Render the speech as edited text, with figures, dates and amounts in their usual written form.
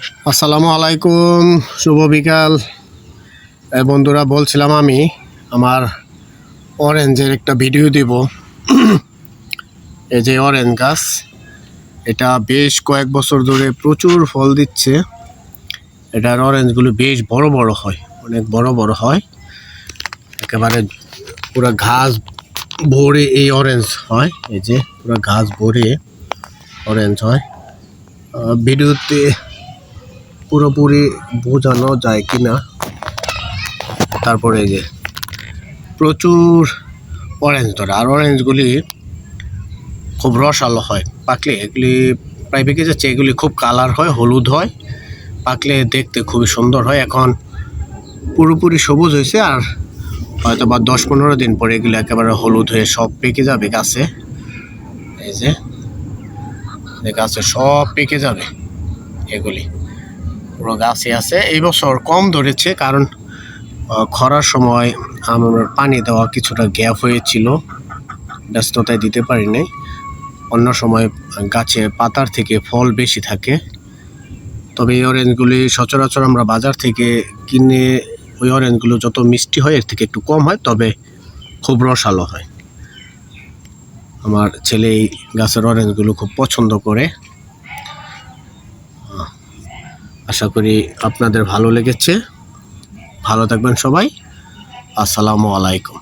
আসসালামু আলাইকুম, শুভ বিকাল। বন্ধুরা, বলছিলাম আমি আমার অরেঞ্জের একটা ভিডিও দিব। এই যে অরেঞ্জ গাছ, এটা বেশ কয়েক বছর ধরে প্রচুর ফল দিচ্ছে। এটার অরেঞ্জগুলো বেশ বড় বড় হয়, অনেক বড় বড় হয়, একেবারে পুরো ঘাস ভরে এই অরেঞ্জ হয়। এই যে পুরো ঘাস ভরে অরেঞ্জ হয়। ভিডিওতে পুরোপুরি বোঝানো যায় কিনা, তারপরে এই যে প্রচুর অরেঞ্জ ধরে, আর অরেঞ্জগুলি খুব রসালো হয়। পাকলে এগুলি প্রায় পেকে যাচ্ছে, এগুলি খুব কালার হয়, হলুদ হয়, পাকলে দেখতে খুবই সুন্দর হয়। এখন পুরোপুরি সবুজ হয়েছে, আর হয়তো বা 10-15 দিন পরে এগুলি একেবারে হলুদ হয়ে সব পেকে যাবে গাছে। এই যে গাছে সব পেকে যাবে, এগুলি পুরো গাছে আছে। এই বছর কম ধরেছে, কারণ খরার সময় আমার পানি দেওয়া কিছুটা গ্যাপ হয়েছিল, ব্যস্ততায় দিতে পারি নাই। অন্য সময় গাছে পাতার থেকে ফল বেশি থাকে। তবে এই অরেঞ্জগুলি সচরাচর আমরা বাজার থেকে কিনে, ওই অরেঞ্জগুলো যত মিষ্টি হয় এর থেকে একটু কম হয়, তবে খুব রসালো হয়। আমার ছেলে এই গাছের অরেঞ্জগুলো খুব পছন্দ করে। আশা করি আপনাদের ভালো লেগেছে। ভালো থাকবেন সবাই। আসসালামু আলাইকুম।